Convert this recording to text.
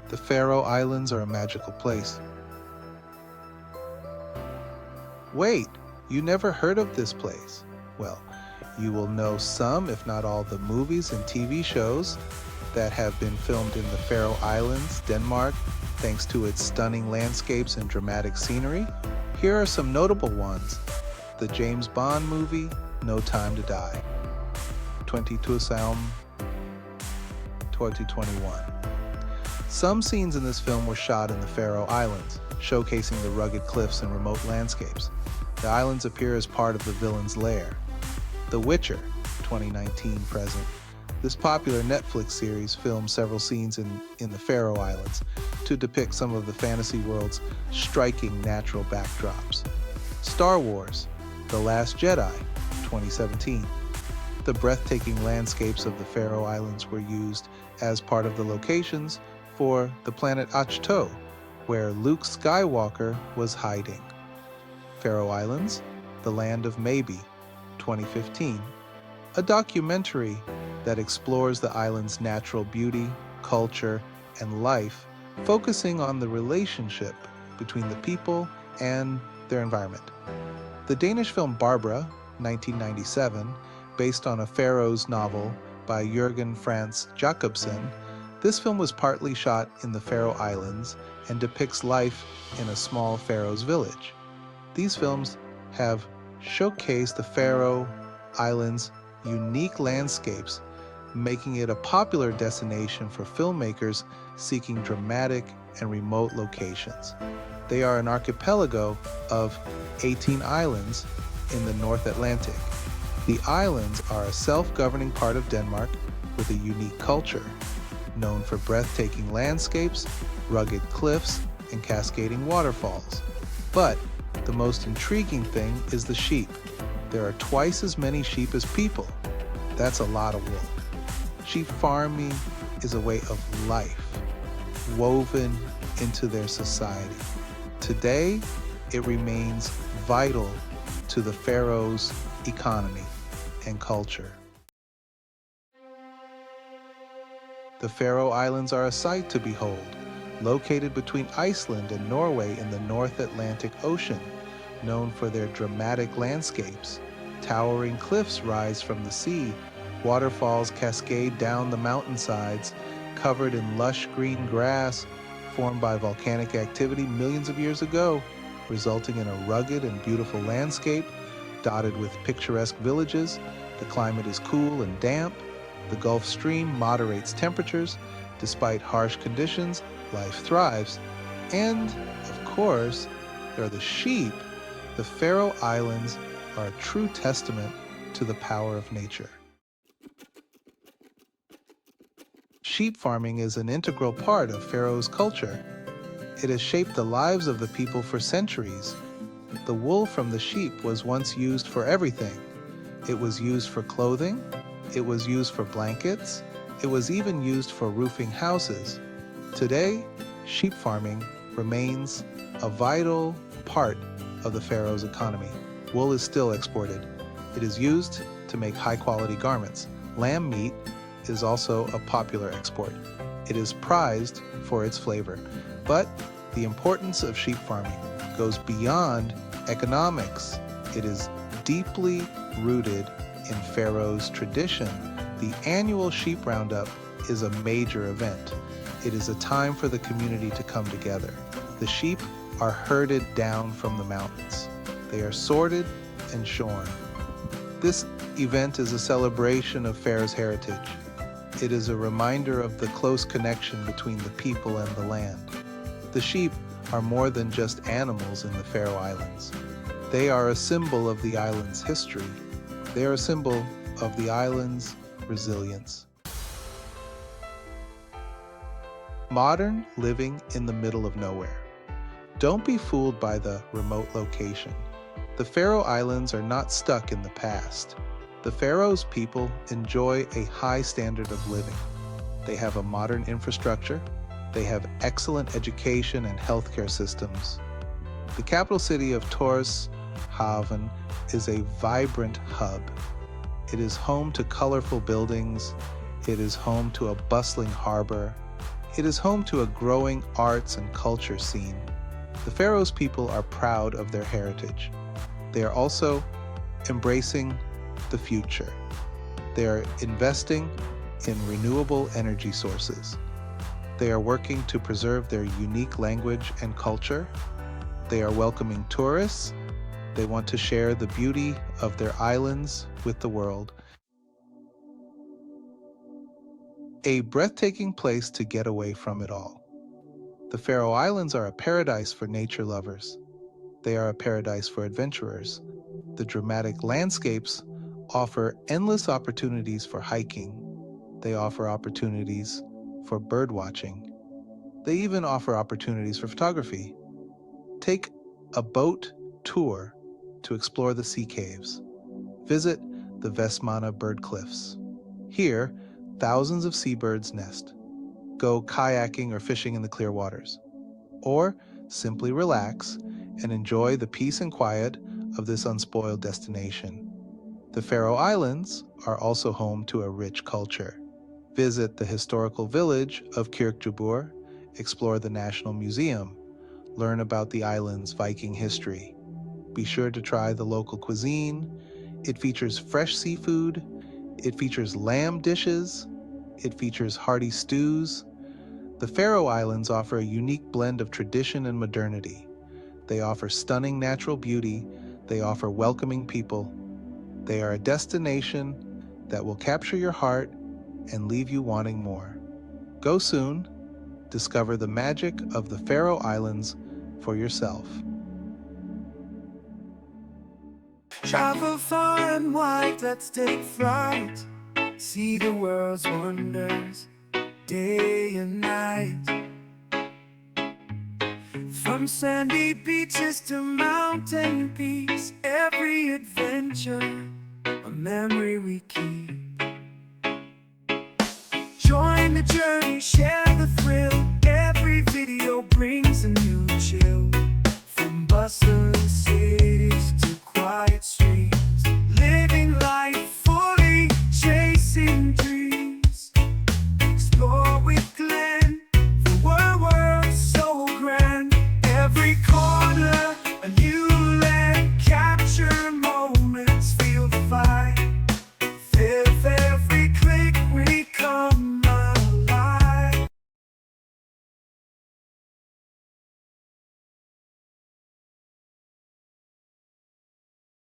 The Faroe Islands are a magical place. Wait, you never heard of this place? Well, you will know some, if not all, the movies and TV shows that have been filmed in the Faroe Islands, Denmark, thanks to its stunning landscapes and dramatic scenery. Here are some notable ones. The James Bond movie, No Time to Die, 2021. Some scenes in this film were shot in the Faroe Islands, showcasing the rugged cliffs and remote landscapes. The islands appear as part of the villain's lair. The Witcher, 2019 present. This popular Netflix series filmed several scenes in the Faroe Islands to depict some of the fantasy world's striking natural backdrops. Star Wars, The Last Jedi, 2017. The breathtaking landscapes of the Faroe Islands were used as part of the locations for the planet Achto, where Luke Skywalker was hiding. Faroe Islands, The Land of Maybe, 2015. A documentary that explores the island's natural beauty, culture, and life, focusing on the relationship between the people and their environment. The Danish film Barbara, 1997, based on a Faroes novel by Jørgen Frans Jacobsen, this film was partly shot in the Faroe Islands and depicts life in a small Faroes village. These films have showcased the Faroe Islands' unique landscapes, making it a popular destination for filmmakers seeking dramatic and remote locations. They are an archipelago of 18 islands in the North Atlantic. The islands are a self-governing part of Denmark with a unique culture, known for breathtaking landscapes, rugged cliffs, and cascading waterfalls. But the most intriguing thing is the sheep. There are twice as many sheep as people. That's a lot of wool. Sheep farming is a way of life, woven into their society. Today, it remains vital to the Faroes' economy and culture. The Faroe Islands are a sight to behold, located between Iceland and Norway in the North Atlantic Ocean, known for their dramatic landscapes. Towering cliffs rise from the sea, waterfalls cascade down the mountainsides, covered in lush green grass formed by volcanic activity millions of years ago, resulting in a rugged and beautiful landscape dotted with picturesque villages. The climate is cool and damp. The Gulf Stream moderates temperatures. Despite harsh conditions, life thrives. And, of course, there are the sheep. The Faroe Islands are a true testament to the power of nature. Sheep farming is an integral part of Faroes culture. It has shaped the lives of the people for centuries. The wool from the sheep was once used for everything. It was used for clothing, it was used for blankets, it was even used for roofing houses. Today, sheep farming remains a vital part of the Faroes economy. Wool is still exported. It is used to make high-quality garments. Lamb meat is also a popular export. It is prized for its flavor. But the importance of sheep farming goes beyond economics. It is deeply rooted in Faroes tradition. The annual sheep roundup is a major event. It is a time for the community to come together. The sheep are herded down from the mountains. They are sorted and shorn. This event is a celebration of Faroes heritage. It is a reminder of the close connection between the people and the land. The sheep are more than just animals in the Faroe Islands. They are a symbol of the island's history. They are a symbol of the island's resilience. Modern living in the middle of nowhere. Don't be fooled by the remote location. The Faroe Islands are not stuck in the past. The Faroes people enjoy a high standard of living. They have a modern infrastructure. They have excellent education and healthcare systems. The capital city of Tórshavn is a vibrant hub. It is home to colorful buildings. It is home to a bustling harbor. It is home to a growing arts and culture scene. The Faroes people are proud of their heritage. They are also embracing the future. They are investing in renewable energy sources. They are working to preserve their unique language and culture. They are welcoming tourists. They want to share the beauty of their islands with the world. A breathtaking place to get away from it all. The Faroe Islands are a paradise for nature lovers. They are a paradise for adventurers. The dramatic landscapes offer endless opportunities for hiking. They offer opportunities for bird watching. They even offer opportunities for photography. Take a boat tour to explore the sea caves. Visit the Vestmanna bird cliffs. Here, thousands of seabirds nest. Go kayaking or fishing in the clear waters. Or simply relax and enjoy the peace and quiet of this unspoiled destination. The Faroe Islands are also home to a rich culture. Visit the historical village of Kirkjubor, explore the National Museum, learn about the island's Viking history. Be sure to try the local cuisine. It features fresh seafood, it features lamb dishes, it features hearty stews. The Faroe Islands offer a unique blend of tradition and modernity. They offer stunning natural beauty, they offer welcoming people. They are a destination that will capture your heart and leave you wanting more. Go soon, discover the magic of the Faroe Islands for yourself. Travel far and wide, let's take flight. See the world's wonders, day and night. From sandy beaches to mountain peaks, every adventure, a memory we keep. Join the journey, share the thrill.